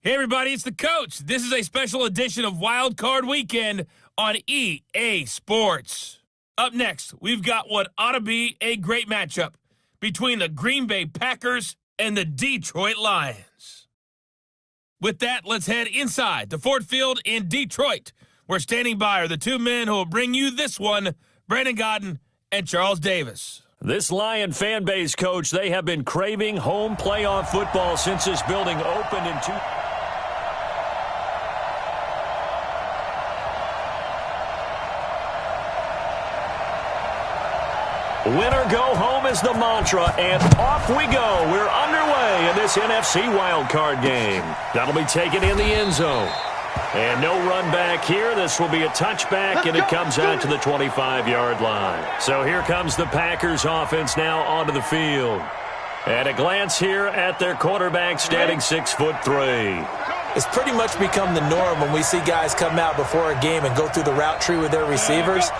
Hey, everybody, it's the coach. This is a special edition of Wild Card Weekend on EA Sports. Up next, we've got what ought to be a great matchup between the Green Bay Packers and the Detroit Lions. With that, let's head inside to Ford Field in Detroit. Where standing by are the two men who will bring you this one, Brandon Godden and Charles Davis. This Lion fan base, Coach, they have been craving home playoff football since this building opened in Winner go home is the mantra, and off we go. We're underway in this NFC wildcard game. That'll be taken in the end zone. And no run back here. This will be a touchback, and it comes out to the 25-yard line. So here comes the Packers offense now onto the field. At a glance here at their quarterback standing 6'3". It's pretty much become the norm when we see guys come out before a game and go through the route tree with their receivers.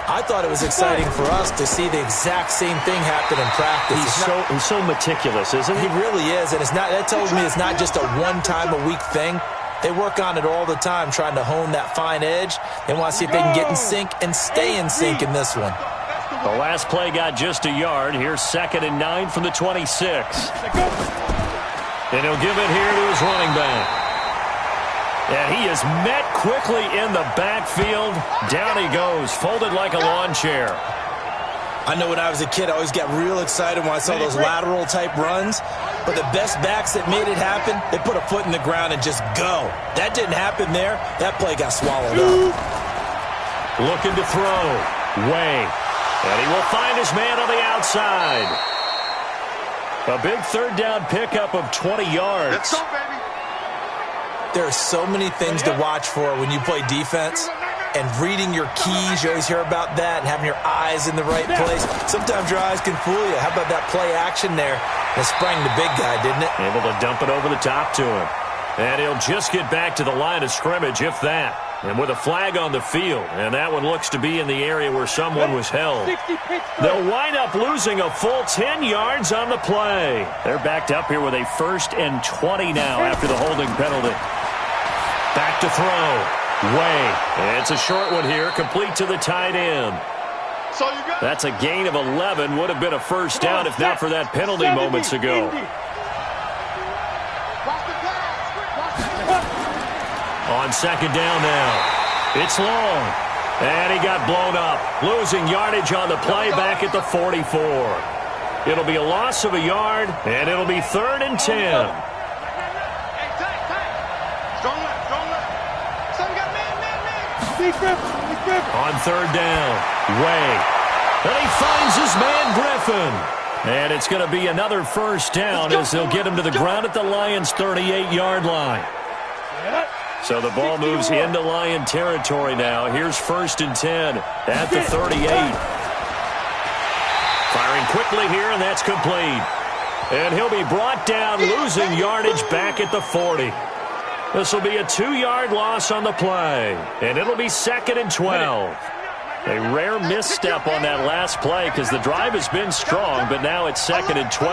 I thought it was exciting for us to see the exact same thing happen in practice. He's so meticulous, isn't he? He really is, and that tells me it's not just a one-time-a-week thing. They work on it all the time, trying to hone that fine edge. They want to see if they can get in sync and stay in sync in this one. The last play got just a yard. Here's 2nd and 9 from the 26. And he'll give it here to his running back. And he is met quickly in the backfield. Down he goes, folded like a lawn chair. I know when I was a kid, I always got real excited when I saw those lateral-type runs. But the best backs that made it happen, they put a foot in the ground and just go. That didn't happen there. That play got swallowed up. Looking to throw. Way. And he will find his man on the outside. A big third down pickup of 20 yards. Let's go, baby. There are so many things to watch for when you play defense. And reading your keys, you always hear about that, and having your eyes in the right place. Sometimes your eyes can fool you. How about that play action there? It sprang the big guy, didn't it? Able to dump it over the top to him. And he'll just get back to the line of scrimmage, if that. And with a flag on the field, and that one looks to be in the area where someone was held. They'll wind up losing a full 10 yards on the play. They're backed up here with a 1st and 20 now after the holding penalty. Back to throw. Way. It's a short one here, complete to the tight end. That's a gain of 11. Would have been a first down if not for that penalty moments ago. On 2nd down now. It's long. And he got blown up. Losing yardage on the play back at the 44. It'll be a loss of a yard, and it'll be 3rd and 10. On 3rd down, Way. And he finds his man Griffin. And it's going to be another first down as they'll get him to the ground at the Lions' 38-yard line. So the ball moves into Lion territory now. Here's 1st and 10 at the 38. Firing quickly here, and that's complete. And he'll be brought down, losing yardage back at the 40. This will be a 2-yard loss on the play, and it'll be 2nd and 12. A rare misstep on that last play because the drive has been strong, but now it's 2nd and 12.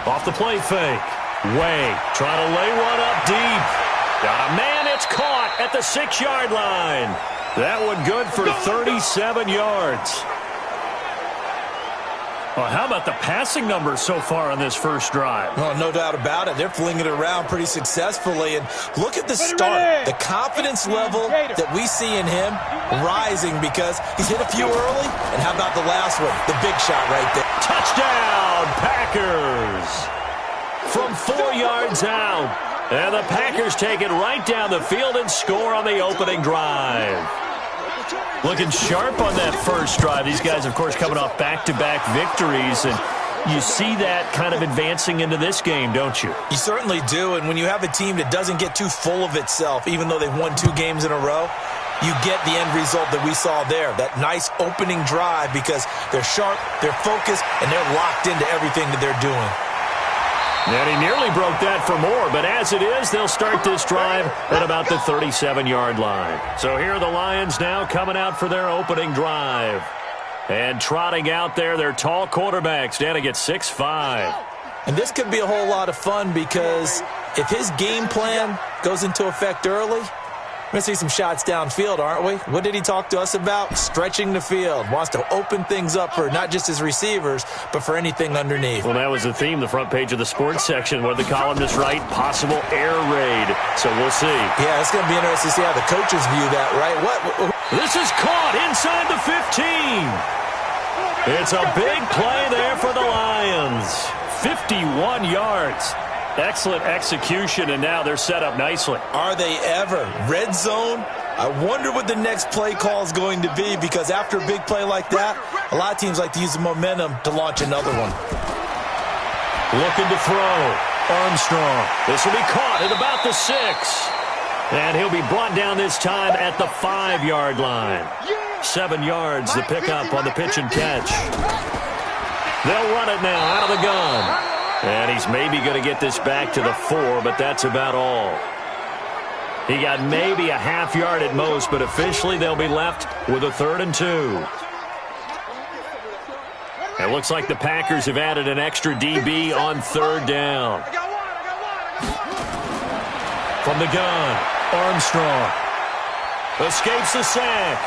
Off the play fake. Way trying to lay one up deep. Got a man, it's caught at the 6-yard line. That one good for 37 yards. Well, how about the passing numbers so far on this first drive? Well, no doubt about it. They're flinging it around pretty successfully. And look at the start. The confidence level that we see in him rising because he's hit a few early. And how about the last one? The big shot right there. Touchdown, Packers! From 4 yards out. And the Packers take it right down the field and score on the opening drive. Looking sharp on that first drive. These guys, of course, coming off back-to-back victories. And you see that kind of advancing into this game, don't you? You certainly do. And when you have a team that doesn't get too full of itself, even though they've won 2 games in a row, you get the end result that we saw there. That nice opening drive because they're sharp, they're focused, and they're locked into everything that they're doing. And he nearly broke that for more, but as it is, they'll start this drive at about the 37-yard line. So here are the Lions now coming out for their opening drive. And trotting out there, their tall quarterback standing at 6'5". And this could be a whole lot of fun because if his game plan goes into effect early, we're going to see some shots downfield, aren't we? What did he talk to us about? Stretching the field. Wants to open things up for not just his receivers, but for anything underneath. Well, that was the theme, the front page of the sports section, where the columnists write possible air raid. So we'll see. Yeah, it's going to be interesting to see how the coaches view that, right? This is caught inside the 15. It's a big play there for the Lions. 51 yards. Excellent execution, and now they're set up nicely. Are they ever? Red zone? I wonder what the next play call is going to be, because after a big play like that, a lot of teams like to use the momentum to launch another one. Looking to throw. Armstrong. This will be caught at about the 6. And he'll be brought down this time at the 5-yard line. 7 yards to pick up on the pitch and catch. They'll run it now out of the gun. And he's maybe going to get this back to the 4, but that's about all. He got maybe a half yard at most, but officially they'll be left with a 3rd and 2. It looks like the Packers have added an extra DB on 3rd down. From the gun, Armstrong escapes the sack.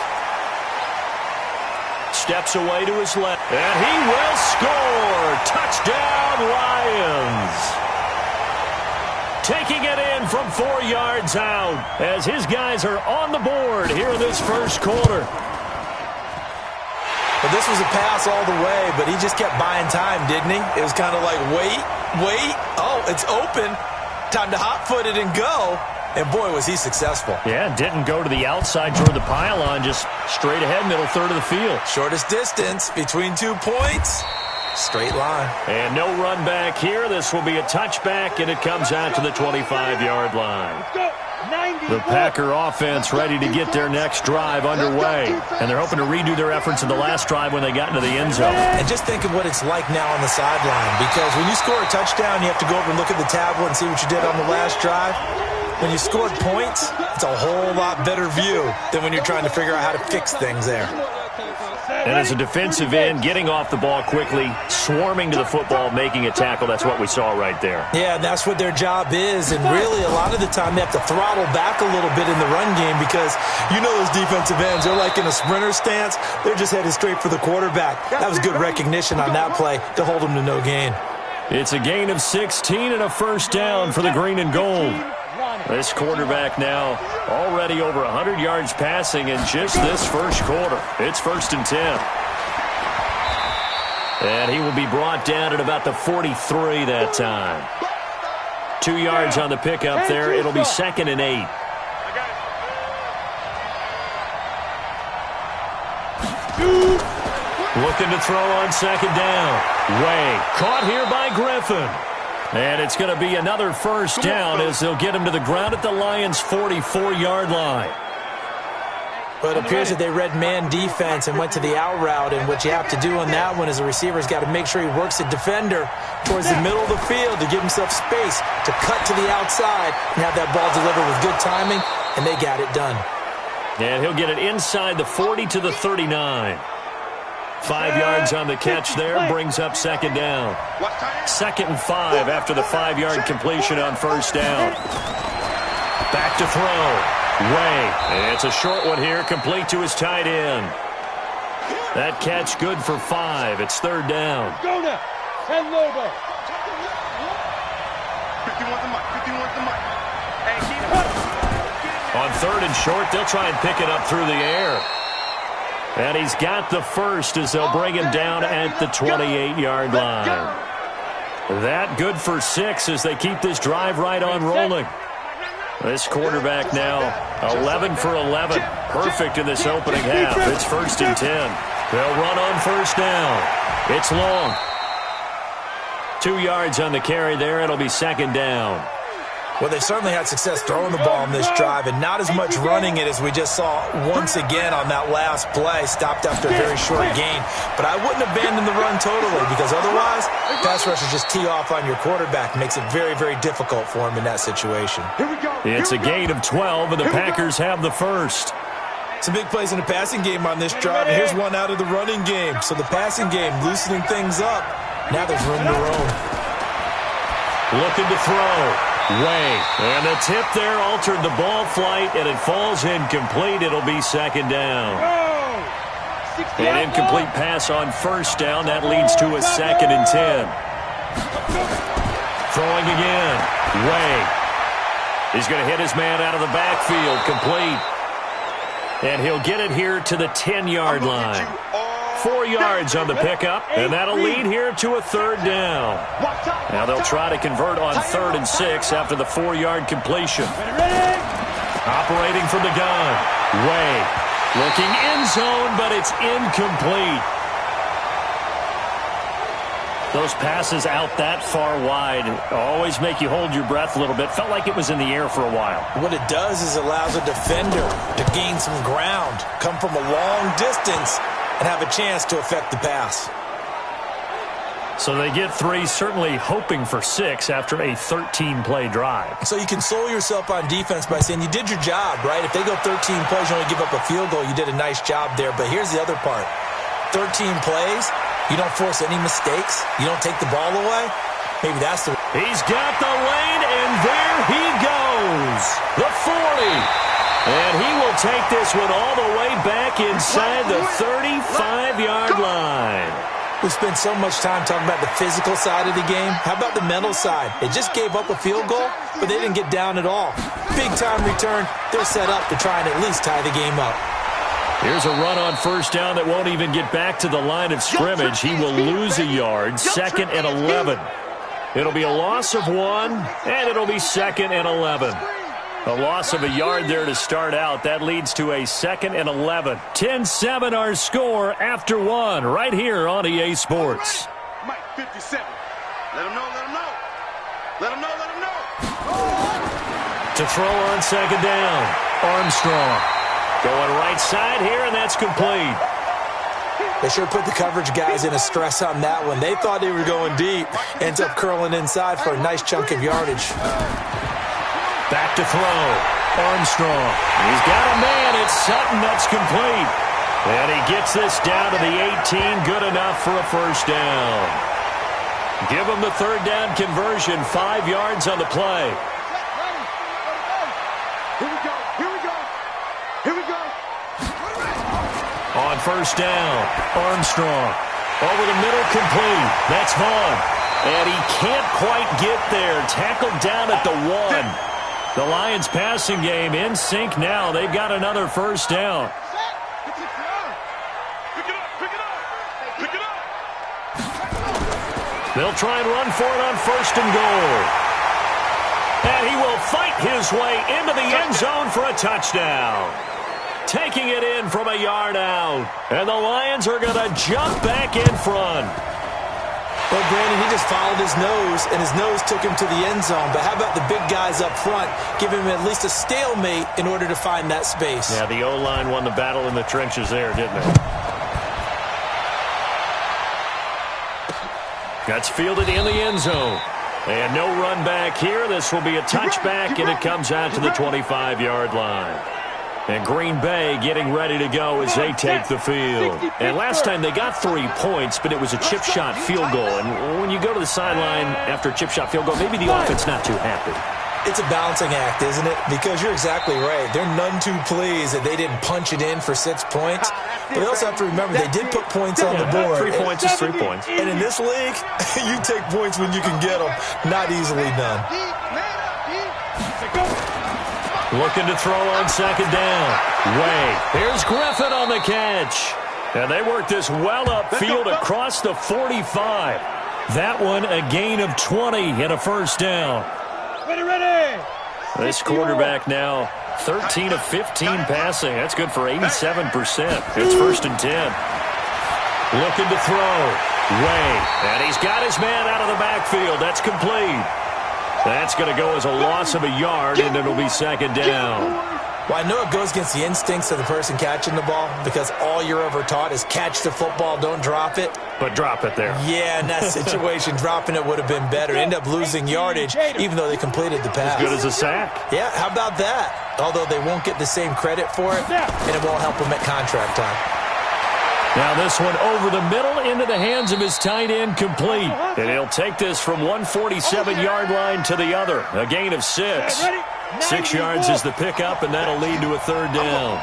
Steps away to his left, and he will score. Touchdown, Lions. Taking it in from 4 yards out as his guys are on the board here in this first quarter. Well, this was a pass all the way, but he just kept buying time, didn't he? It was kind of like, wait. Oh, it's open. Time to hot-foot it and go. And, boy, was he successful. Yeah, didn't go to the outside toward the pylon, just straight ahead, middle third of the field. Shortest distance between 2 points. Straight line. And no run back here. This will be a touchback, and it comes out to the 25-yard line. The Packer offense ready to get their next drive underway. And they're hoping to redo their efforts in the last drive when they got into the end zone. And just think of what it's like now on the sideline. Because when you score a touchdown, you have to go over and look at the tablet and see what you did on the last drive. When you scored points, it's a whole lot better view than when you're trying to figure out how to fix things there. And as a defensive end, getting off the ball quickly, swarming to the football, making a tackle, that's what we saw right there. Yeah, and that's what their job is. And really, a lot of the time, they have to throttle back a little bit in the run game because you know those defensive ends, they're like in a sprinter stance. They're just headed straight for the quarterback. That was good recognition on that play to hold them to no gain. It's a gain of 16 and a first down for the green and gold. This quarterback now already over 100 yards passing in just this first quarter. It's 1st and 10. And he will be brought down at about the 43 that time. 2 yards on the pickup there. It'll be 2nd and 8. Looking to throw on 2nd down. Way caught here by Griffin. And it's going to be another first down as they'll get him to the ground at the Lions' 44-yard line. But it appears that they read man defense and went to the out route. And what you have to do on that one is the receiver's got to make sure he works the defender towards the middle of the field to give himself space to cut to the outside and have that ball delivered with good timing, and they got it done. And he'll get it inside the 40 to the 39. 5 yards on the catch there, brings up 2nd down. 2nd and 5 after the 5-yard completion on first down. Back to throw. Way. And it's a short one here, complete to his tight end. That catch good for 5. It's 3rd down. Go now. And Lobo. 51 the mic. Hey, keep it. On 3rd and short, they'll try and pick it up through the air. And he's got the first as they'll bring him down at the 28-yard line. That good for 6 as they keep this drive right on rolling. This quarterback now 11 for 11. Perfect in this opening half. It's 1st and 10. They'll run on first down. It's long. 2 yards on the carry there. It'll be 2nd down. Well, they've certainly had success throwing the ball on this drive and not as much running it as we just saw once again on that last play. Stopped after a very short gain. But I wouldn't abandon the run totally because otherwise, pass rushers just tee off on your quarterback. Makes it very, very difficult for him in that situation. It's a gain of 12, and the Packers have the first. Some big plays in the passing game on this drive. And here's one out of the running game. So the passing game loosening things up. Now there's room to roam. Looking to throw. Way. And the tip there altered the ball flight, and it falls incomplete. It'll be second down. An incomplete pass on first down. That leads to a 2nd and 10. Throwing again. Way. He's going to hit his man out of the backfield. Complete. And he'll get it here to the 10-yard line. 4 yards on the pickup, and that'll lead here to a 3rd down. Now they'll try to convert on 3rd and 6 after the 4-yard completion. Operating from the gun. Way. Looking end zone, but it's incomplete. Those passes out that far wide always make you hold your breath a little bit. Felt like it was in the air for a while. What it does is it allows a defender to gain some ground, come from a long distance, and have a chance to affect the pass. So they get 3, certainly hoping for 6 after a 13-play drive. So you console yourself on defense by saying you did your job, right? If they go 13 plays, you only give up a field goal, you did a nice job there. But here's the other part. 13 plays, you don't force any mistakes, you don't take the ball away. Maybe that's the... He's got the lane, and there he goes. The 40. And he will take this one all the way back inside the 35-yard line. We spent so much time talking about the physical side of the game. How about the mental side? They just gave up a field goal, but they didn't get down at all. Big-time return. They're set up to try and at least tie the game up. Here's a run on first down that won't even get back to the line of scrimmage. He will lose a yard. 2nd and 11. It'll be a loss of 1, and it'll be 2nd and 11. A loss of a yard there to start out. That leads to a 2nd and 11. 10-7 our score after 1 right here on EA Sports. Mike 57. Let him know, let him know. Let him know, let him know. To throw on 2nd down. Armstrong. Going right side here, and that's complete. They sure put the coverage guys in a stress on that one. They thought they were going deep. Ends up curling inside for a nice chunk of yardage. Back to throw. Armstrong. He's got a man. It's Sutton. That's complete. And he gets this down to the 18. Good enough for a first down. Give him the 3rd down conversion. 5 yards on the play. Here we go, here we go, here we go. On first down, Armstrong. Over the middle, complete. That's Vaughn. And he can't quite get there. Tackled down at the 1. The Lions passing game in sync now. They've got another first down. Pick it up, pick it up, pick it up. They'll try and run for it on 1st and goal. And he will fight his way into the end zone for a touchdown. Taking it in from a yard out. And the Lions are going to jump back in front. Well, Brandon, he just followed his nose, and his nose took him to the end zone. But how about the big guys up front? Give him at least a stalemate in order to find that space. Yeah, the O-line won the battle in the trenches there, didn't it? That's fielded in the end zone. And no run back here. This will be a touchback, and it comes out to the 25-yard line. And Green Bay getting ready to go as they take the field. And last time they got 3 points, but it was a chip shot field goal. And when you go to the sideline after a chip shot field goal, maybe the offense not too happy. It's a balancing act, isn't it? Because you're exactly right. They're none too pleased that they didn't punch it in for 6 points. But they also have to remember they did put points on the board. 3 points is 3 points. And in this league, you take points when you can get them. Not easily done. Looking to throw on 2nd down. Way. Here's Griffin on the catch. And they work this well upfield across the 45. That one a gain of 20 and a first down. Ready. This quarterback now 13 of 15 passing. That's good for 87%. It's 1st and 10. Looking to throw. Way. And he's got his man out of the backfield. That's complete. That's going to go as a loss of a yard, and it'll be 2nd down. Well, I know it goes against the instincts of the person catching the ball because all you're ever taught is catch the football, don't drop it. But drop it there. Yeah, in that situation, dropping it would have been better. End up losing yardage, even though they completed the pass. As good as a sack. Yeah, how about that? Although they won't get the same credit for it, and it won't help them at contract time. Now this one over the middle into the hands of his tight end, complete. And he'll take this from 147-yard line to the other. A gain of 6. 6 yards is the pickup, and that'll lead to a third down.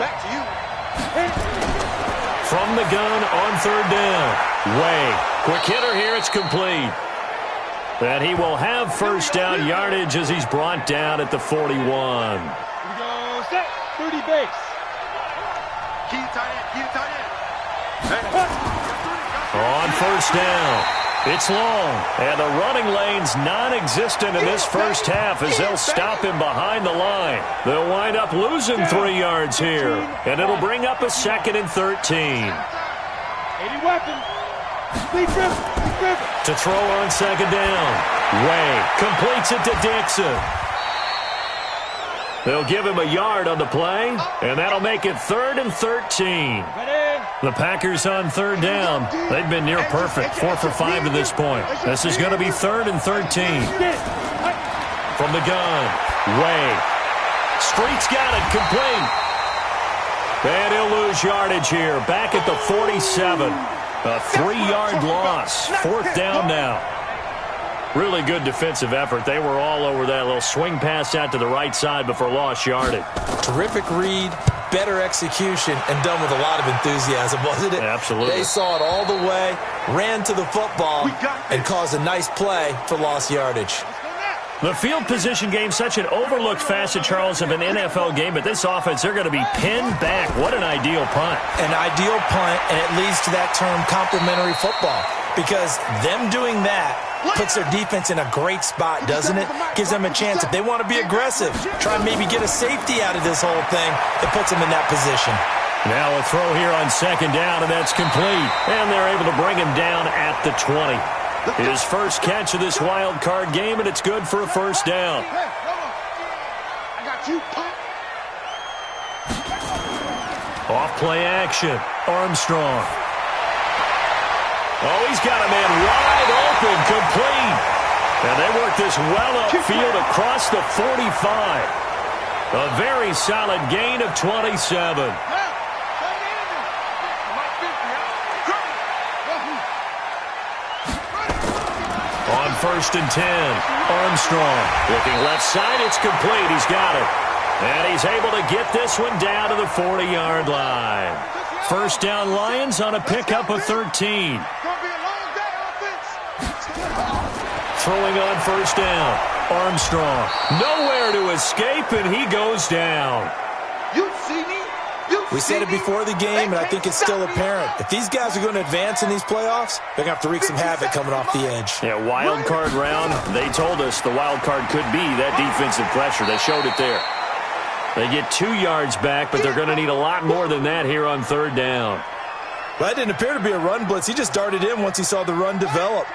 From the gun on third down. Way. Quick hitter here. It's complete. And he will have first down yardage as he's brought down at the 41. Here we go. Set. 30 base. Keep tight end. Keep tight end. On first down. It's long. And the running lane's non-existent in this first half as they'll stop him behind the line. They'll wind up losing 3 yards here. And it'll bring up a 2nd and 13. 80 weapon. Speed grip. To throw on second down. Way completes it to Dixon. They'll give him a yard on the play, and that'll make it 3rd and 13. The Packers on third down. They've been near perfect, 4 for 5 to this point. This is going to be 3rd and 13. From the gun. Way. Street's got it, complete. And he'll lose yardage here, back at the 47. A 3-yard loss. 4th down now. Really good defensive effort. They were all over that little swing pass out to the right side before lost yardage. Terrific read, better execution, and done with a lot of enthusiasm, wasn't it? Absolutely. They saw it all the way, ran to the football, and caused a nice play for lost yardage. The field position game, such an overlooked facet, Charles, of an NFL game, but this offense, they're going to be pinned back. What an ideal punt. An ideal punt, and it leads to that term complementary football, because them doing that puts their defense in a great spot, doesn't it? Gives them a chance. If they want to be aggressive, try and maybe get a safety out of this whole thing, it puts them in that position. Now a throw here on second down, and that's complete. And they're able to bring him down at the 20. His first catch of this wild card game, and it's good for a first down. I got you, punk. Off play action. Armstrong. Oh, he's got a man wide open, complete. And they work this well upfield across the 45. A very solid gain of 27. On 1st and 10, Armstrong. Looking left side, it's complete. He's got it. And he's able to get this one down to the 40-yard line. First down Lions on a pickup of 13. Throwing on first down. Armstrong. Nowhere to escape, and he goes down. You see me? We said it before the game, and I think it's still apparent. If these guys are going to advance in these playoffs, they're going to have to wreak some havoc coming off the edge. Yeah, wild card round. They told us the wild card could be that defensive pressure. They showed it there. They get 2 yards back, but they're going to need a lot more than that here on third down. Well, that didn't appear to be a run blitz. He just darted in once he saw the run develop.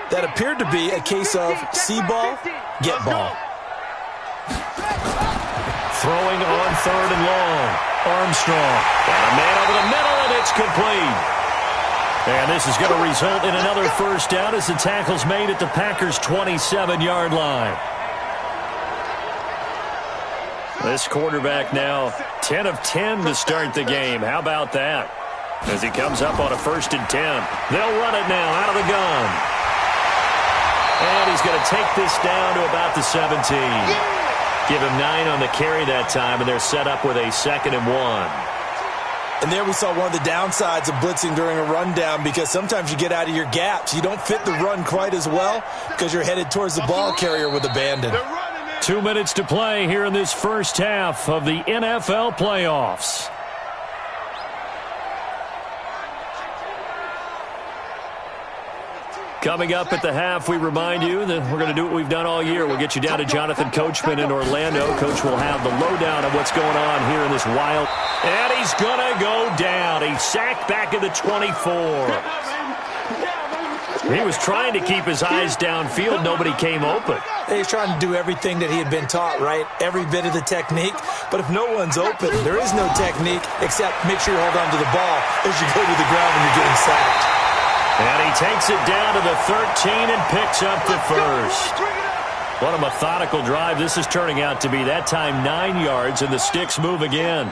That appeared to be a case of see ball, get ball. Throwing on third and long. Armstrong. Got a man over the middle, and it's complete. And this is going to result in another first down as the tackle's made at the Packers' 27-yard line. This quarterback now 10 of 10 to start the game. How about that? As he comes up on a 1st and 10. They'll run it now out of the gun. And he's going to take this down to about the 17. Give him 9 on the carry that time, and they're set up with a 2nd and 1. And there we saw one of the downsides of blitzing during a rundown, because sometimes you get out of your gaps. You don't fit the run quite as well because you're headed towards the ball carrier with abandon. 2 minutes to play here in this first half of the NFL playoffs. Coming up at the half, we remind you that we're going to do what we've done all year. We'll get you down to Jonathan Coachman in Orlando. Coach will have the lowdown of what's going on here in this wild. And he's going to go down. He's sacked back at the 24. He was trying to keep his eyes downfield. Nobody came open. He's trying to do everything that he had been taught, right? Every bit of the technique. But if no one's open, there is no technique except make sure you hold on to the ball as you go to the ground when you're getting sacked. And he takes it down to the 13 and picks up the first. What a methodical drive this is turning out to be. That time 9 yards, and the sticks move again.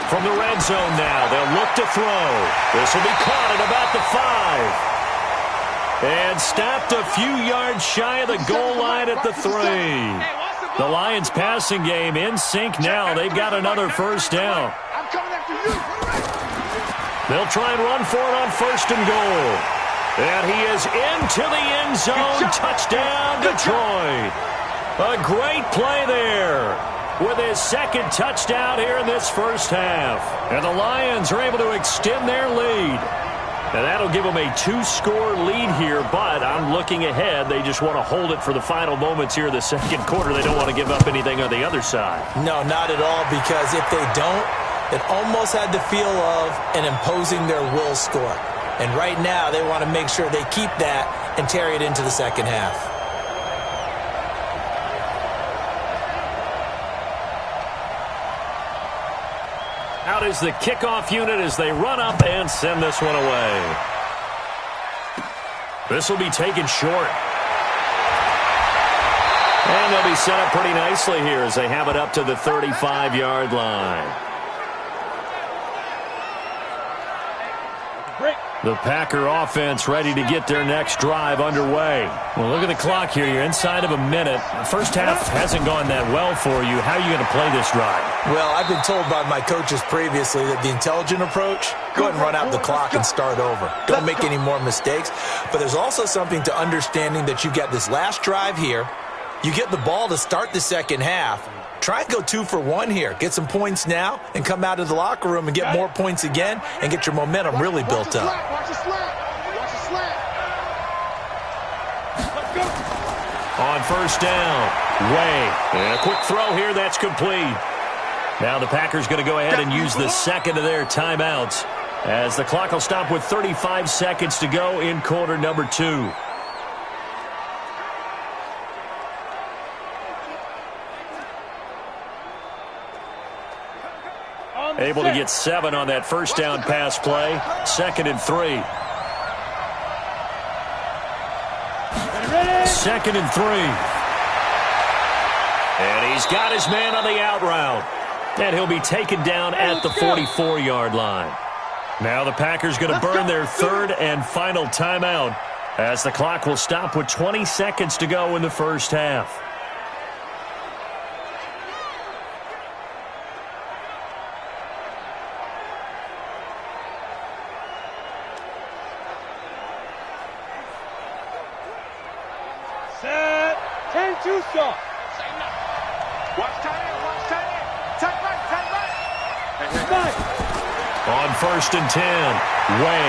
From the red zone now, they'll look to throw. This will be caught at about the 5. And stopped a few yards shy of the goal line at the 3. The Lions passing game in sync now. They've got another first down. They'll try and run for it on 1st and goal. And he is into the end zone. Touchdown, Detroit. A great play there with his second touchdown here in this first half. And the Lions are able to extend their lead. And that'll give them a 2-score lead here, but I'm looking ahead. They just want to hold it for the final moments here in the second quarter. They don't want to give up anything on the other side. No, not at all, because if they don't, it almost had the feel of an imposing their will score. And right now, they want to make sure they keep that and carry it into the second half. Out is the kickoff unit as they run up and send this one away. This will be taken short. And they'll be set up pretty nicely here as they have it up to the 35-yard line. The Packer offense ready to get their next drive underway. Well, look at the clock here. You're inside of a minute. The first half hasn't gone that well for you. How are you going to play this drive? Well, I've been told by my coaches previously that the intelligent approach, go ahead and run out the clock and start over. Don't make any more mistakes. But there's also something to understanding that you got this last drive here. You get the ball to start the second half. Try and go 2 for 1 here. Get some points now and come out of the locker room and get more points again and get your momentum really built up. On first down, Way. And a quick throw here, that's complete. Now the Packers going to go ahead and use the second of their timeouts as the clock will stop with 35 seconds to go in quarter number 2. Able to get 7 on that first down pass play. 2nd and 3. 2nd and 3. And he's got his man on the out route. And he'll be taken down at the 44-yard line. Now the Packers going to burn their 3rd and final timeout as the clock will stop with 20 seconds to go in the first half. Set. 10-2 stop. Watch tight end, watch tight end. Tight right, tight right. On 1st and 10, Way.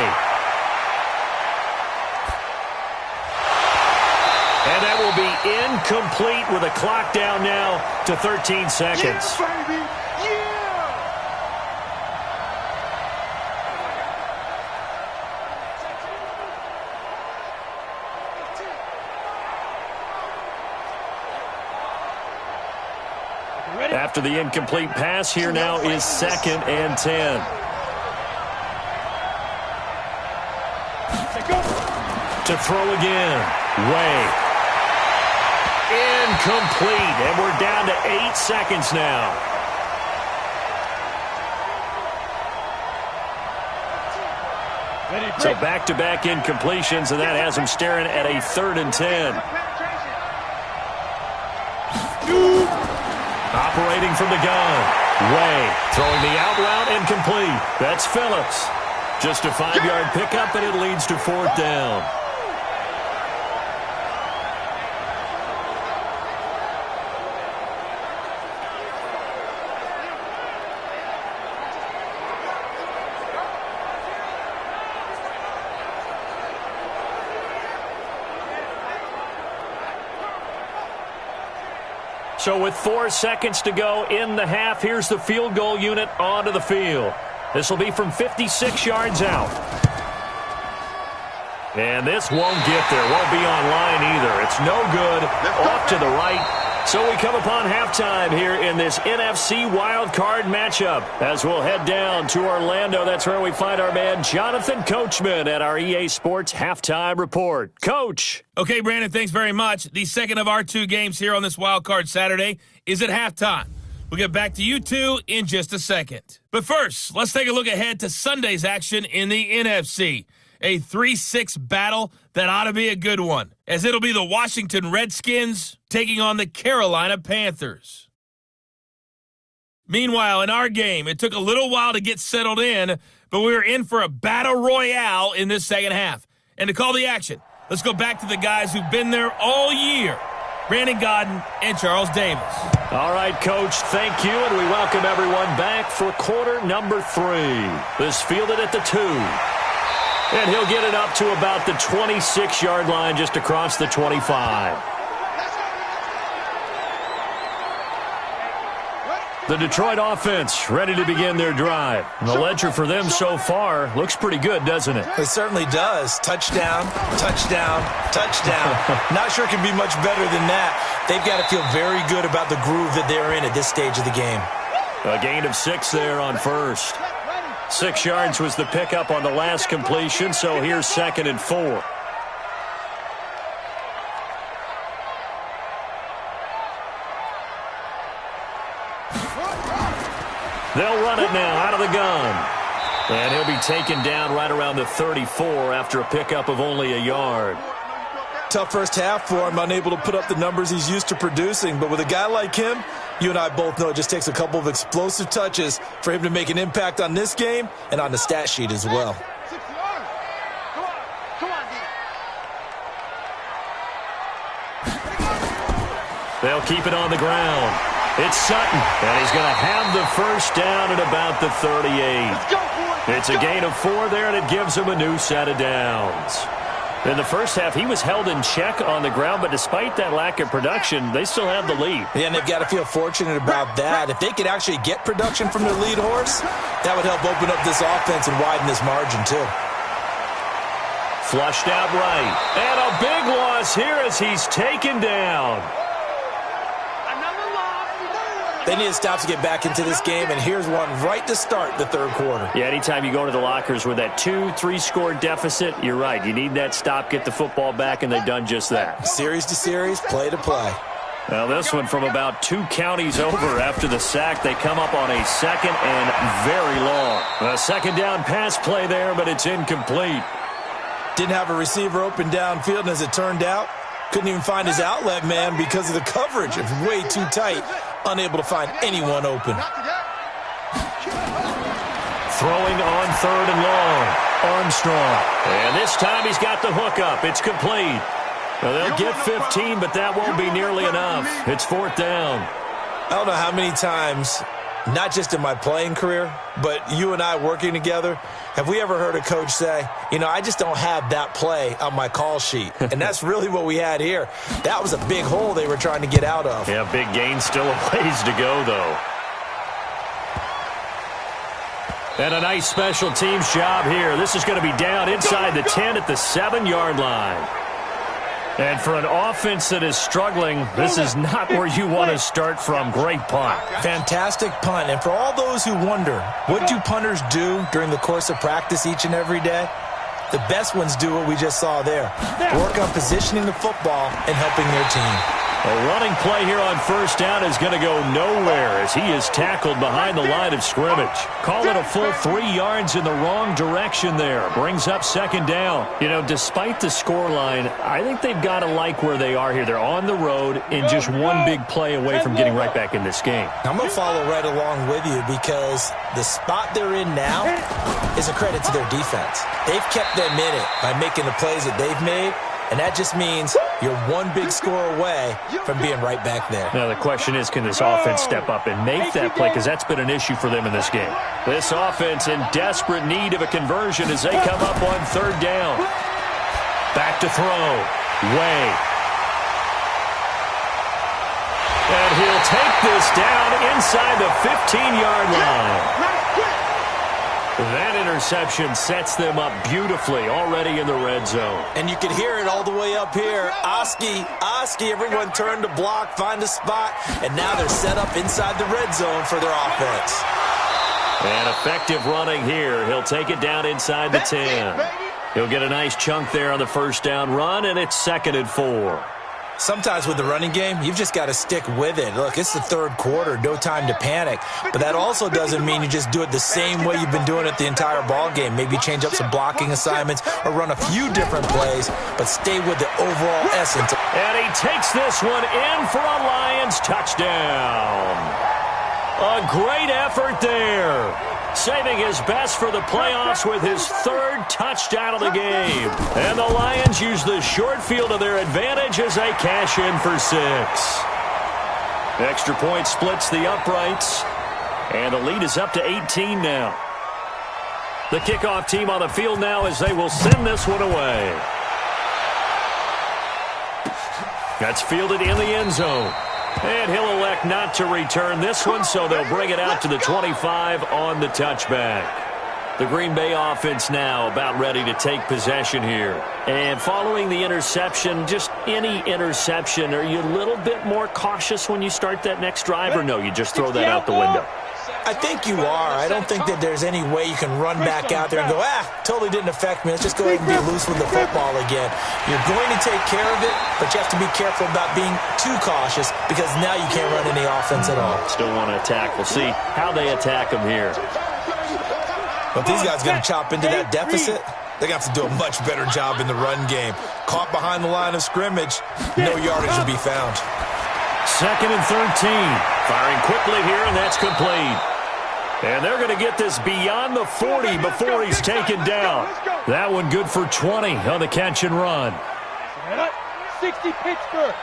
And that will be incomplete with a clock down now to 13 seconds. Yeah, baby. Yeah. After the incomplete pass, here now is 2nd and 10. To throw again. Way. Incomplete. And we're down to 8 seconds now. So back-to-back incompletions, and that has them staring at a 3rd and 10. Operating from the gun. Way. Throwing the out route incomplete. That's Phillips. Just a 5-yard pickup, and it leads to 4th down. So with 4 seconds to go in the half, here's the field goal unit onto the field. This will be from 56 yards out. And this won't get there. Won't be on line either. It's no good. Off to the right. So we come upon halftime here in this NFC wildcard matchup as we'll head down to Orlando. That's where we find our man Jonathan Coachman at our EA Sports Halftime Report. Coach. Okay, Brandon, thanks very much. The second of our 2 games here on this wildcard Saturday is at halftime. We'll get back to you two in just a second. But first, let's take a look ahead to Sunday's action in the NFC. A 3-6 battle that ought to be a good one, as it'll be the Washington Redskins taking on the Carolina Panthers. Meanwhile, in our game, it took a little while to get settled in, but we were in for a battle royale in this second half. And to call the action, let's go back to the guys who've been there all year. Brandon Godden and Charles Davis. All right, Coach, thank you, and we welcome everyone back for quarter number 3. This fielded at the 2. And he'll get it up to about the 26-yard line just across the 25. The Detroit offense ready to begin their drive. The ledger for them so far looks pretty good, doesn't it? It certainly does. Touchdown, touchdown, touchdown. Not sure it can be much better than that. They've got to feel very good about the groove that they're in at this stage of the game. A gain of 6 there on first. 6 yards was the pickup on the last completion, so here's 2nd and 4. They'll run it now out of the gun. And he'll be taken down right around the 34 after a pickup of only a yard. Tough first half for him, unable to put up the numbers he's used to producing. But with a guy like him, you and I both know it just takes a couple of explosive touches for him to make an impact on this game and on the stat sheet as well. They'll keep it on the ground. It's Sutton, and he's going to have the first down at about the 38. It's a gain of 4 there, and it gives him a new set of downs. In the first half, he was held in check on the ground, but despite that lack of production, they still have the lead. Yeah, and they've got to feel fortunate about that. If they could actually get production from their lead horse, that would help open up this offense and widen this margin, too. Flushed out right. And a big loss here as he's taken down. They need to stop to get back into this game, and here's one right to start the third quarter. Yeah, anytime you go to the lockers with that 2-3 score deficit, you're right. You need that stop, get the football back, and they've done just that. Series to series, play to play. Now this one from about 2 counties over after the sack. They come up on a 2nd and very long. A 2nd down pass play there, but it's incomplete. Didn't have a receiver open downfield, and as it turned out, couldn't even find his outlet man because of the coverage. It's way too tight. Unable to find anyone open. Throwing on 3rd and long. Armstrong. And this time he's got the hook up. It's complete. Well, they'll get 15, but that won't be nearly enough. It's 4th down. I don't know how many times, not just in my playing career, but you and I working together, have we ever heard a coach say, you know, I just don't have that play on my call sheet. And that's really what we had here. That was a big hole they were trying to get out of. Yeah, big gain, still a ways to go, though. And a nice special teams job here. This is going to be down inside the 10 at the 7-yard line. And for an offense that is struggling, this is not where you want to start from. Great punt. Fantastic punt. And for all those who wonder, what do punters do during the course of practice each and every day? The best ones do what we just saw there. Work on positioning the football and helping their team. A running play here on 1st down is going to go nowhere as he is tackled behind the line of scrimmage. Call it a full 3 yards in the wrong direction there. Brings up 2nd down. You know, despite the scoreline, I think they've got to like where they are here. They're on the road and just one big play away from getting right back in this game. I'm going to follow right along with you because the spot they're in now is a credit to their defense. They've kept them in it by making the plays that they've made. And that just means you're one big score away from being right back there. Now, the question is, can this offense step up and make that play? Because that's been an issue for them in this game. This offense in desperate need of a conversion as they come up on 3rd down. Back to throw. Way. And he'll take this down inside the 15-yard line. That interception sets them up beautifully already in the red zone. And you can hear it all the way up here. Oski, everyone turned to block, find a spot, and now they're set up inside the red zone for their offense. And effective running here. He'll take it down inside the 10. He'll get a nice chunk there on the 1st down run, and it's 2nd and 4. Sometimes with the running game, you've just got to stick with it. Look, it's the third quarter, no time to panic. But that also doesn't mean you just do it the same way you've been doing it the entire ball game. Maybe change up some blocking assignments or run a few different plays, but stay with the overall essence. And he takes this one in for a Lions touchdown. A great effort there. Saving his best for the playoffs with his third touchdown of the game. And the Lions use the short field to their advantage as they cash in for 6. Extra point splits the uprights. And the lead is up to 18 now. The kickoff team on the field now as they will send this one away. That's fielded in the end zone. And he'll elect not to return this one, so they'll bring it out to the 25 on the touchback. The Green Bay offense now about ready to take possession here. And following the interception, just any interception, are you a little bit more cautious when you start that next drive, or no, you just throw that out the window? I think you are. I don't think that there's any way you can run back out there and go, totally didn't affect me. Let's just go ahead and be loose with the football again. You're going to take care of it, but you have to be careful about being too cautious because now you can't run any offense at all. Still want to attack. We'll see how they attack them here. But these guys going to chop into that deficit. They're going to have to do a much better job in the run game. Caught behind the line of scrimmage, no yardage to be found. 2nd and 13. Firing quickly here, and that's complete. And they're going to get this beyond the 40 before he's taken down. That one good for 20 on the catch and run. 60 Pittsburgh.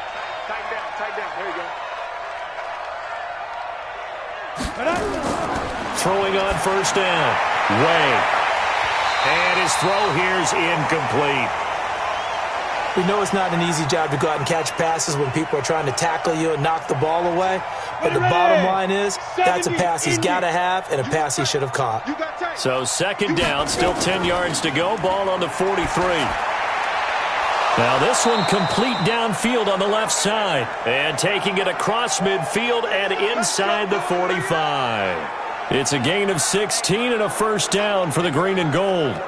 Tighten down. There you go. Throwing on first down. Way. And his throw here's incomplete. We know it's not an easy job to go out and catch passes when people are trying to tackle you and knock the ball away. But the bottom line is, that's a pass he's got to have and a pass he should have caught. So 2nd down, still 10 yards to go. Ball on the 43. Now this one complete downfield on the left side. And taking it across midfield and inside the 45. It's a gain of 16 and a first down for the green and gold.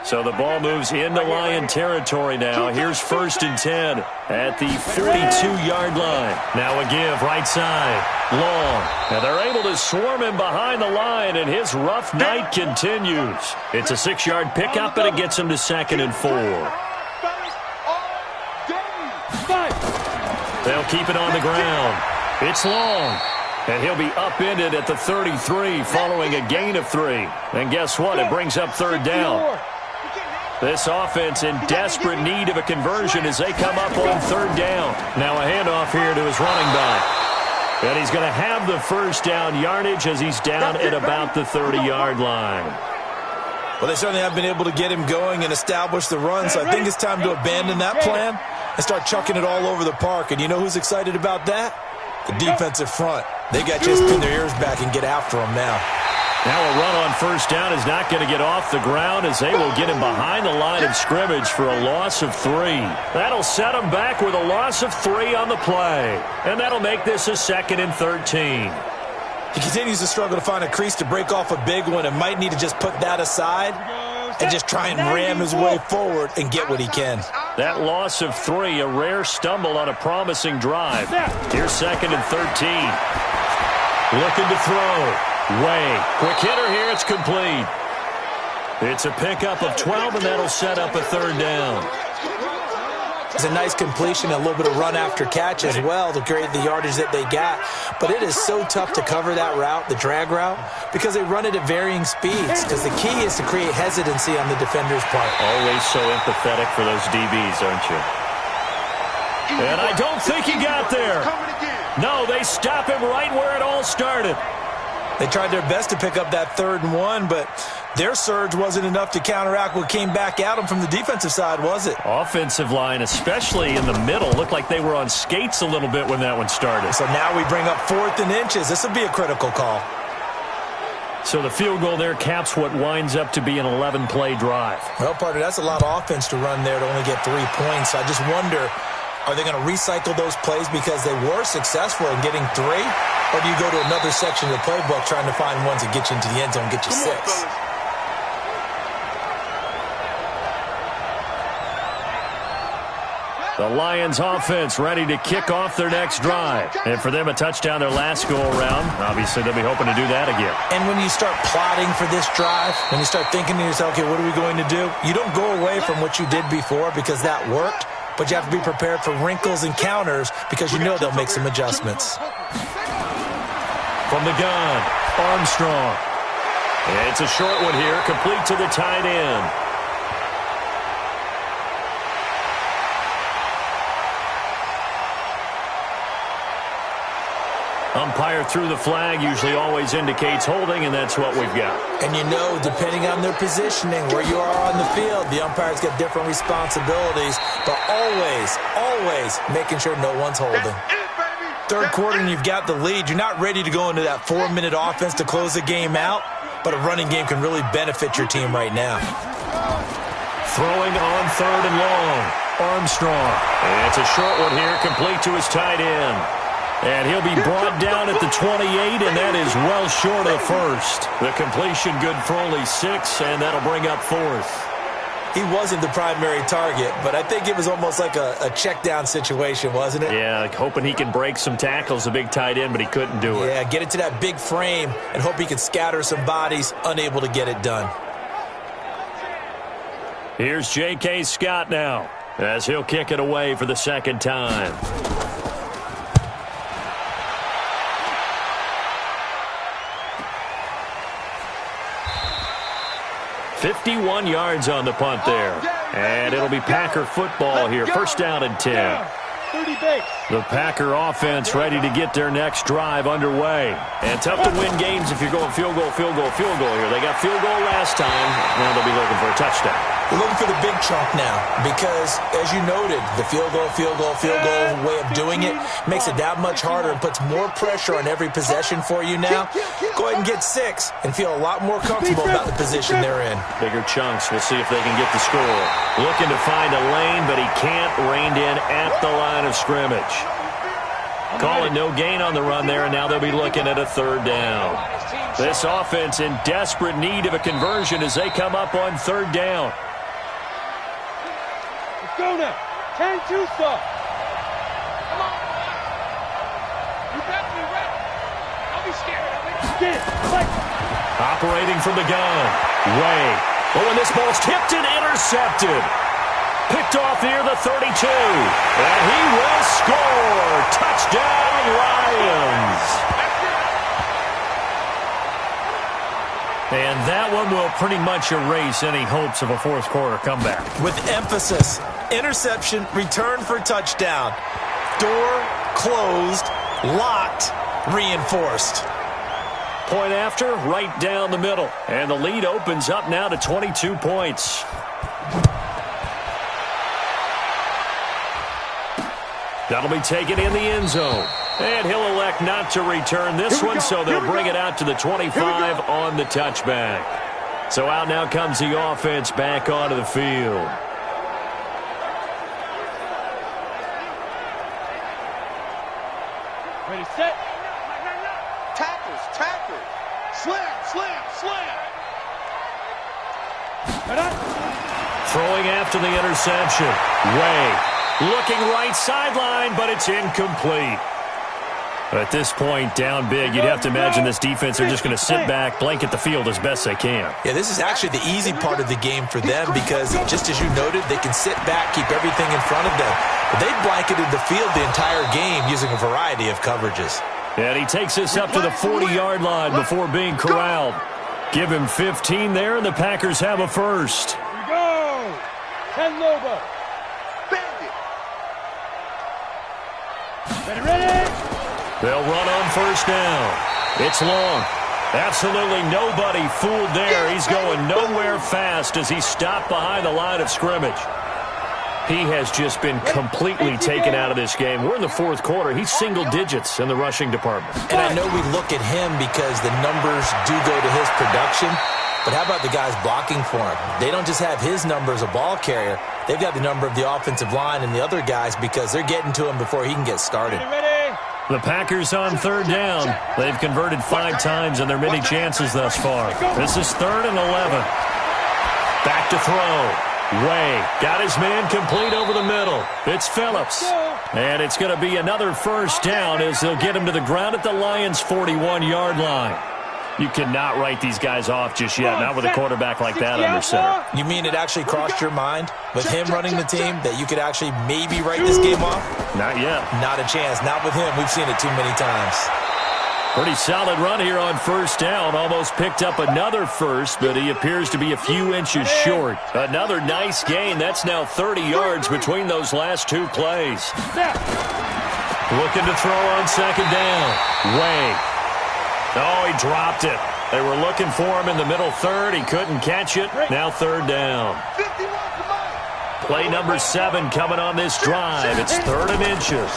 So the ball moves into Lion territory now. Here's 1st and 10 at the 42-yard line. Now a give right side. Long. And they're able to swarm him behind the line, and his rough night continues. It's a 6-yard pickup, and it gets him to 2nd and 4. They'll keep it on the ground. It's Long. And he'll be upended at the 33 following a gain of 3. And guess what? It brings up 3rd down. This offense in desperate need of a conversion as they come up on 3rd down. Now a handoff here to his running back. And he's going to have the first down yardage as he's down at about the 30-yard line. Well, they certainly have been able to get him going and establish the run, so I think it's time to abandon that plan and start chucking it all over the park. And you know who's excited about that? The defensive front. They got just pin their ears back and get after him now. Now a run on first down is not going to get off the ground as they will get him behind the line of scrimmage for a loss of 3. That'll set him back with a loss of 3 on the play. And that'll make this a 2nd and 13. He continues to struggle to find a crease to break off a big one and might need to just put that aside and just try and ram his way forward and get what he can. That loss of 3, a rare stumble on a promising drive. Here's 2nd and 13. Looking to throw. Way. Quick hitter here. It's complete. It's a pickup of 12, and that'll set up a 3rd down. It's a nice completion, a little bit of run after catch as well to create the yardage that they got. But it is so tough to cover that route, the drag route, because they run it at varying speeds. Because the key is to create hesitancy on the defender's part. Always so empathetic for those DBs, aren't you? And I don't think he got there. No, they stop him right where it all started. They tried their best to pick up that 3rd and 1, but their surge wasn't enough to counteract what came back at them from the defensive side, was it? Offensive line, especially in the middle, looked like they were on skates a little bit when that one started. So now we bring up 4th and inches. This will be a critical call. So the field goal there caps what winds up to be an 11-play drive. Well, partner, that's a lot of offense to run there to only get 3 points. I just wonder, are they going to recycle those plays because they were successful in getting 3? Or do you go to another section of the playbook trying to find ones that get you into the end zone and get you 6? The Lions offense ready to kick off their next drive. And for them, a touchdown their last go-around. Obviously, they'll be hoping to do that again. And when you start plotting for this drive, when you start thinking to yourself, okay, what are we going to do? You don't go away from what you did before because that worked, but you have to be prepared for wrinkles and counters because you know they'll make some adjustments. From the gun, Armstrong. It's a short one here, complete to the tight end. Umpire threw the flag, usually always indicates holding, and that's what we've got. And you know, depending on their positioning, where you are on the field, the umpire's got different responsibilities, but always making sure no one's holding. Third quarter and you've got the lead. You're not ready to go into that 4-minute offense to close the game out, but a running game can really benefit your team right now. Throwing on 3rd and long, Armstrong. And it's a short one here, complete to his tight end. And he'll be brought down at the 28, and that is well short of first. The completion good for only 6, and that'll bring up 4th. He wasn't the primary target, but I think it was almost like a check down situation, wasn't it? Yeah, like hoping he can break some tackles, a big tight end, but he couldn't do it. Yeah, get it to that big frame and hope he could scatter some bodies, unable to get it done. Here's J.K. Scott now, as he'll kick it away for the second time. 51 yards on the punt there. And it'll be Packer football here. First down and 10. The Packer offense ready to get their next drive underway. And tough to win games if you're going field goal here. They got field goal last time. Now they'll be looking for a touchdown. We're looking for the big chunk now because, as you noted, the field goal way of doing it makes it that much harder and puts more pressure on every possession for you now. Go ahead and get 6 and feel a lot more comfortable about the position they're in. Bigger chunks. We'll see if they can get the score. Looking to find a lane, but he can't. Reined in at the line of scrimmage. Calling no gain on the run there, and now they'll be looking at a 3rd down. This offense in desperate need of a conversion as they come up on 3rd down. Go now. 10-2 stop. Come on. You better be ready. Don't be scared. Get it. Operating from the gun. Way. Oh, and this ball's tipped and intercepted. Picked off near the 32. And he will score. Touchdown, Lions. And that one will pretty much erase any hopes of a 4th quarter comeback. With emphasis, interception, return for touchdown. Door closed, locked, reinforced. Point after, right down the middle. And the lead opens up now to 22 points. That'll be taken in the end zone. And he'll elect not to return this one, so they'll bring it out to the 25 on the touchback. So out now comes the offense back onto the field. Ready, set. Tackles. Slam. Throwing after the interception. Way. Looking right sideline, but it's incomplete. At this point, down big, you'd have to imagine this defense are just going to sit back, blanket the field as best they can. Yeah, this is actually the easy part of the game for them because, just as you noted, they can sit back, keep everything in front of them. But they've blanketed the field the entire game using a variety of coverages. And he takes us up to the 40-yard line before being corralled. Give him 15 there, and the Packers have a first. Here we go. 10 Lobo. Ready. They'll run on first down. It's long. Absolutely nobody fooled there. He's going nowhere fast as he stopped behind the line of scrimmage. He has just been completely taken out of this game. We're in the fourth quarter. He's single digits in the rushing department. And I know we look at him because the numbers do go to his production, but how about the guys blocking for him? They don't just have his number as a ball carrier. They've got the number of the offensive line and the other guys because they're getting to him before he can get started. The Packers on third down. They've converted 5 times in their many chances thus far. This is 3rd and 11. Back to throw. Way got his man complete over the middle. It's Phillips. And it's going to be another first down as they'll get him to the ground at the Lions' 41-yard line. You cannot write these guys off just yet, not with a quarterback like that under center. You mean it actually crossed your mind with him running the team that you could actually maybe write this game off? Not yet. Not a chance. Not with him. We've seen it too many times. Pretty solid run here on first down. Almost picked up another first, but he appears to be a few inches short. Another nice gain. That's now 30 yards between those last 2 plays. Looking to throw on second down. Way. Oh, he dropped it. They were looking for him in the middle third. He couldn't catch it. Now third down. Play number 7 coming on this drive. It's 3rd and inches.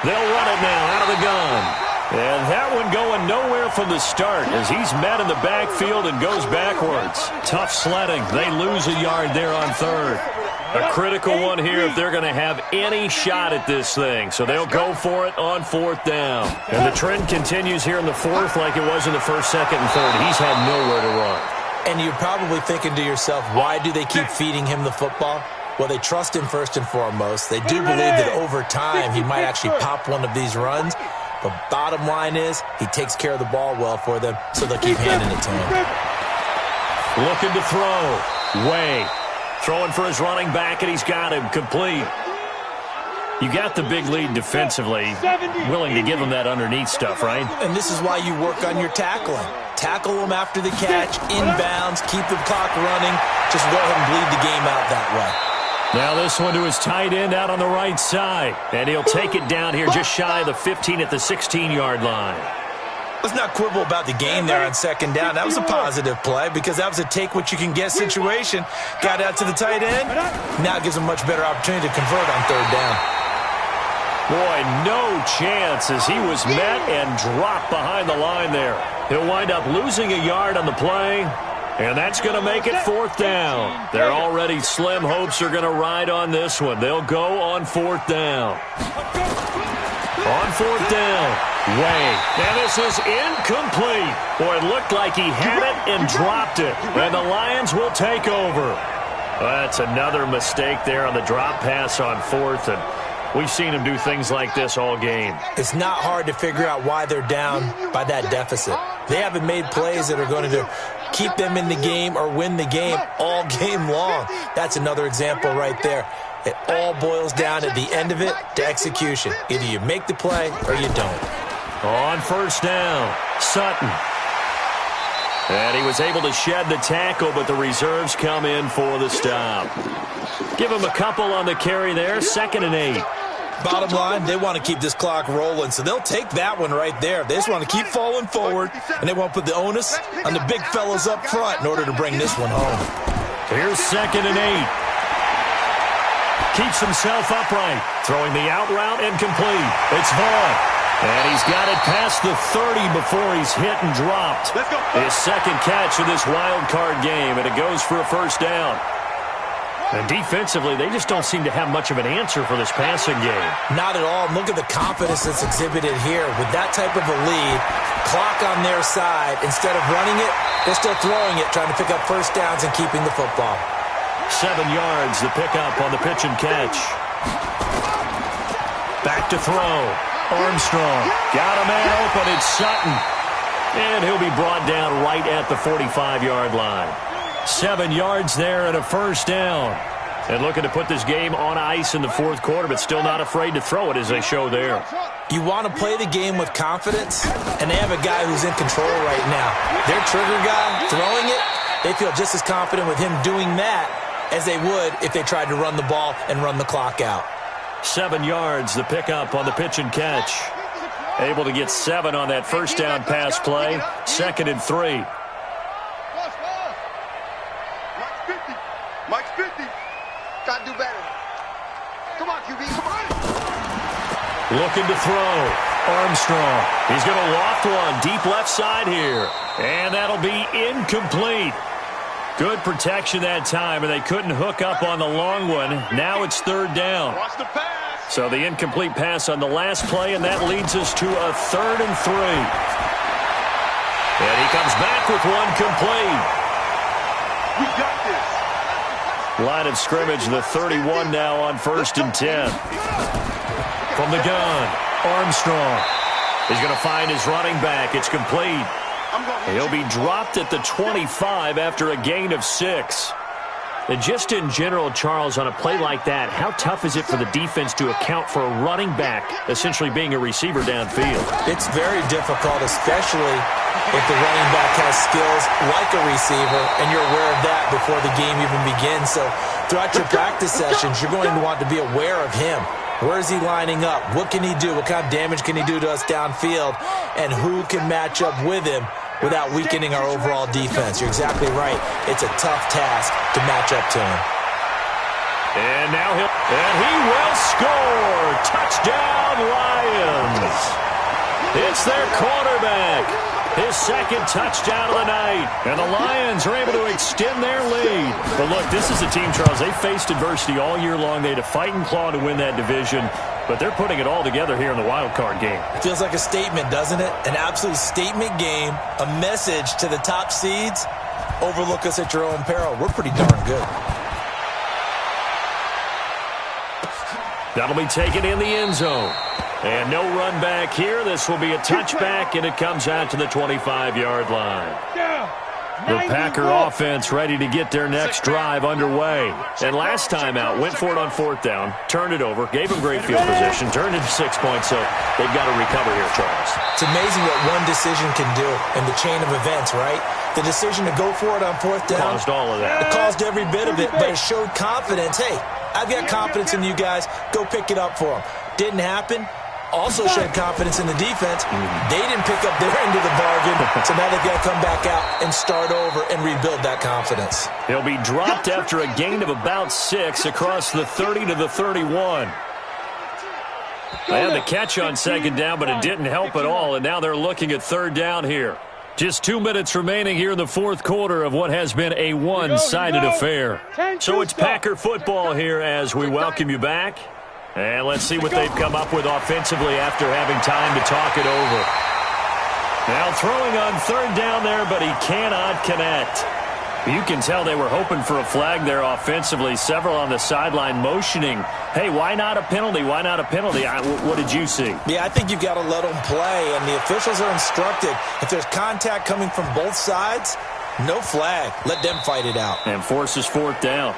They'll run it now out of the gun. And that one going nowhere from the start as he's met in the backfield and goes backwards. Tough sledding. They lose a yard there on third. A critical one here if they're going to have any shot at this thing. So they'll go for it on 4th down. And the trend continues here in the 4th like it was in the 1st, 2nd, and 3rd. He's had nowhere to run. And you're probably thinking to yourself, why do they keep feeding him the football? Well, they trust him first and foremost. They do believe that over time he might actually pop one of these runs. But bottom line is he takes care of the ball well for them, so they'll keep handing it to him. Looking to throw. Way. Throwing for his running back, and he's got him complete. You got the big lead defensively. Willing to give him that underneath stuff, right? And this is why you work on your tackling. Tackle them after the catch, inbounds, keep the clock running. Just go ahead and bleed the game out that way. Now this one to his tight end out on the right side. And he'll take it down here just shy of the 15 at the 16-yard line. Let's not quibble about the gain there on second down. That was a positive play because that was a take-what-you-can-get situation. Got out to the tight end. Now it gives him a much better opportunity to convert on third down. Boy, no chance as he was met and dropped behind the line there. He'll wind up losing a yard on the play. And that's going to make it 4th down. Their already slim hopes are going to ride on this one. They'll go on 4th down. On 4th down. Way. And this is incomplete. Boy, it looked like he had it and dropped it. And the Lions will take over. That's another mistake there on the drop pass on 4th. And we've seen him do things like this all game. It's not hard to figure out why they're down by that deficit. They haven't made plays that are going to keep them in the game or win the game all game long. That's another example right there. It all boils down at the end of it to execution. Either you make the play or you don't. On first down, Sutton. And he was able to shed the tackle, but the reserves come in for the stop. Give him a couple on the carry there, 2nd and 8. Bottom line, they want to keep this clock rolling, so they'll take that one right there. They just want to keep falling forward, and they want to put the onus on the big fellas up front in order to bring this one home. Here's 2nd and 8. Keeps himself upright, throwing the out route and complete. It's Vaughn. And he's got it past the 30 before he's hit and dropped. His 2nd catch of this wild card game, and it goes for a first down. And defensively, they just don't seem to have much of an answer for this passing game. Not at all. Look at the confidence that's exhibited here. With that type of a lead, clock on their side, instead of running it, they're still throwing it, trying to pick up first downs and keeping the football. 7 yards, the pickup on the pitch and catch. Back to throw. Armstrong got a man open. It's Sutton. And he'll be brought down right at the 45-yard line. 7 yards there and a first down. And looking to put this game on ice in the 4th quarter, but still not afraid to throw it as they show there. You want to play the game with confidence, and they have a guy who's in control right now. Their trigger guy throwing it, they feel just as confident with him doing that as they would if they tried to run the ball and run the clock out. 7 yards, the pickup on the pitch and catch. Able to get 7 on that first down pass play. 2nd and 3. Mike's 50. Got to do better. Come on, QB. Come on. Looking to throw. Armstrong. He's going to loft one deep left side here. And that'll be incomplete. Good protection that time, and they couldn't hook up on the long one. Now it's third down. Watch the pass. So the incomplete pass on the last play, and that leads us to a 3rd and 3. And he comes back with one complete. We got this. Line of scrimmage, the 31 now on 1st and 10. From the gun, Armstrong. He's going to find his running back. It's complete. He'll be dropped at the 25 after a gain of 6. And just in general, Charles, on a play like that, how tough is it for the defense to account for a running back essentially being a receiver downfield? It's very difficult, especially if the running back has skills like a receiver, and you're aware of that before the game even begins. So throughout your practice sessions, you're going to want to be aware of him. Where is he lining up? What can he do? What kind of damage can he do to us downfield? And who can match up with him without weakening our overall defense? You're exactly right. It's a tough task to match up to him. And now he will score. Touchdown, Lions. It's their quarterback. His 2nd touchdown of the night. And the Lions are able to extend their lead. But look, this is a team, Charles, they faced adversity all year long. They had to fight and claw to win that division. But they're putting it all together here in the wild card game. It feels like a statement, doesn't it? An absolute statement game. A message to the top seeds. Overlook us at your own peril. We're pretty darn good. That'll be taken in the end zone. And no run back here. This will be a touchback, and it comes out to the 25-yard line. The Packer offense ready to get their next drive underway. And last time out, went for it on 4th down, turned it over, gave them great field position, turned it to 6 points, so they've got to recover here, Charles. It's amazing what one decision can do in the chain of events, right? The decision to go for it on 4th down. Caused all of that. It caused every bit of it, but it showed confidence. Hey, I've got confidence in you guys. Go pick it up for them. Didn't happen. Also showed confidence in the defense. They didn't pick up their end of the bargain, so now they've got to come back out and start over and rebuild that confidence. He'll be dropped after a gain of about 6 across the 30 to the 31. They had the catch on 2nd down, but it didn't help at all, and now they're looking at 3rd down here. Just 2 minutes remaining here in the 4th quarter of what has been a one-sided affair. So it's Packer football here as we welcome you back. And let's see what they've come up with offensively after having time to talk it over. Now throwing on 3rd down there, but he cannot connect. You can tell they were hoping for a flag there offensively. Several on the sideline motioning, hey, why not a penalty? Why not a penalty? What did you see? Yeah, I think you've got to let them play, and the officials are instructed. If there's contact coming from both sides, no flag. Let them fight it out. And forces 4th down.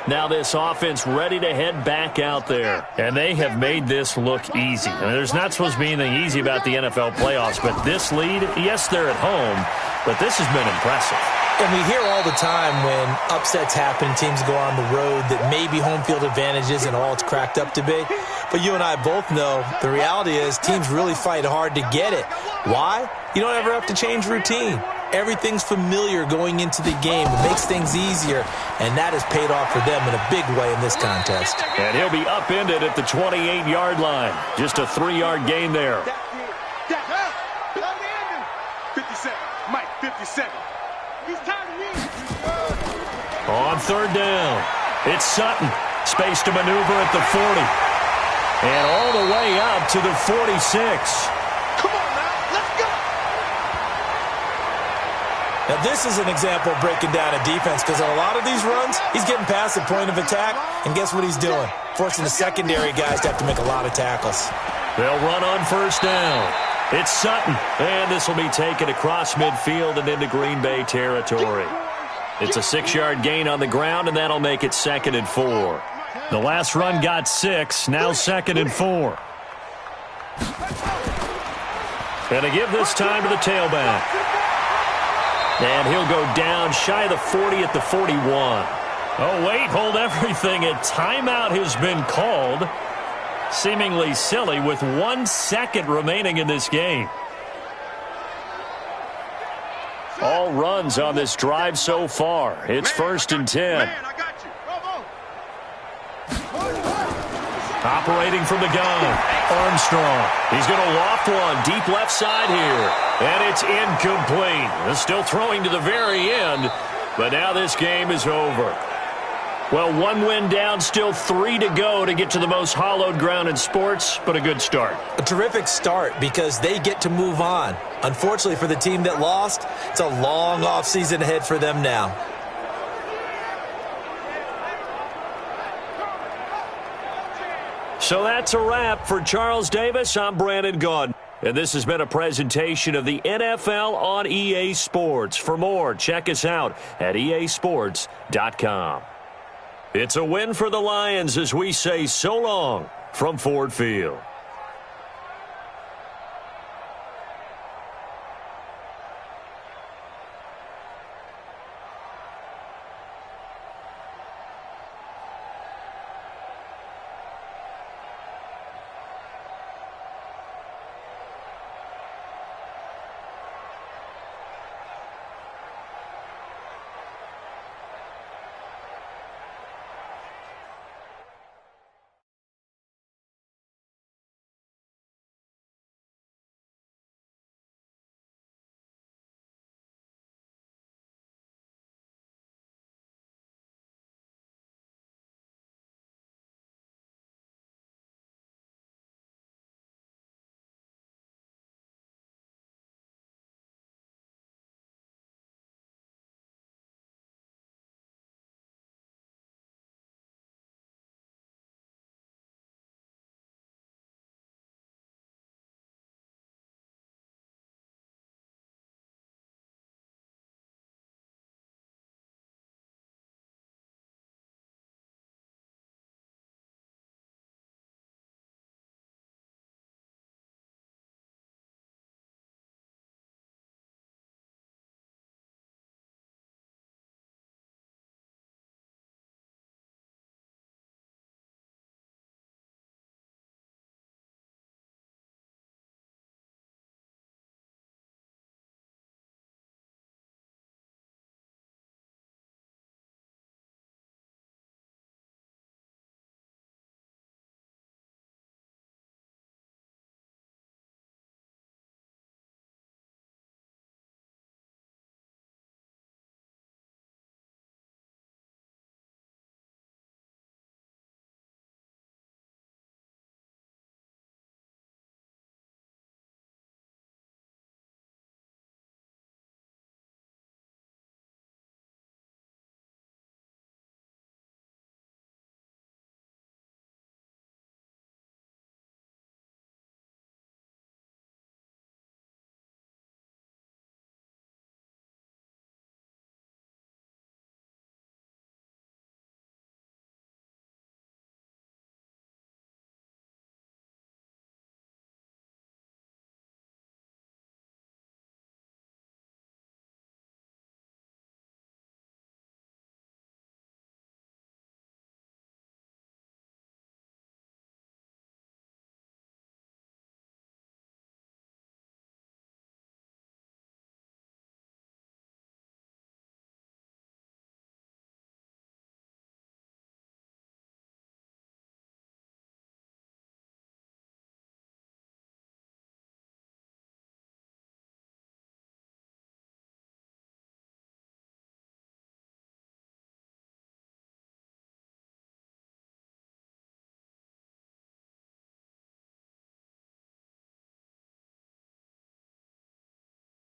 Now this offense ready to head back out there. And they have made this look easy. I mean, there's not supposed to be anything easy about the NFL playoffs, but this lead, yes, they're at home, but this has been impressive. And we hear all the time when upsets happen, teams go on the road, that maybe home field advantage isn't all it's cracked up to be. But you and I both know the reality is teams really fight hard to get it. Why? You don't ever have to change routine. Everything's familiar going into the game. It makes things easier, and that has paid off for them in a big way in this contest. And he'll be upended at the 28-yard line. Just a 3-yard gain there. 57. Mike, 57. On 3rd down, it's Sutton. Space to maneuver at the 40. And all the way out to the 46. Now, this is an example of breaking down a defense because on a lot of these runs, he's getting past the point of attack, and guess what he's doing? Forcing the secondary guys to have to make a lot of tackles. They'll run on 1st down. It's Sutton, and this will be taken across midfield and into Green Bay territory. It's a 6-yard gain on the ground, and that'll make it 2nd and 4. The last run got 6, now 2nd and 4. And a give this time to the tailback. And he'll go down shy of the 40 at the 41. Oh, wait, hold everything. A timeout has been called. Seemingly silly with 1 second remaining in this game. All runs on this drive so far. It's 1st and 10. Man, I got you. Operating from the gun, Armstrong. He's going to loft one deep left side here. And it's incomplete. Still throwing to the very end, but now this game is over. Well, 1 win down, still 3 to go to get to the most hallowed ground in sports, but a good start. A terrific start because they get to move on. Unfortunately for the team that lost, it's a long offseason ahead for them now. So that's a wrap for Charles Davis. I'm Brandon Gaudin. And this has been a presentation of the NFL on EA Sports. For more, check us out at easports.com. It's a win for the Lions as we say so long from Ford Field.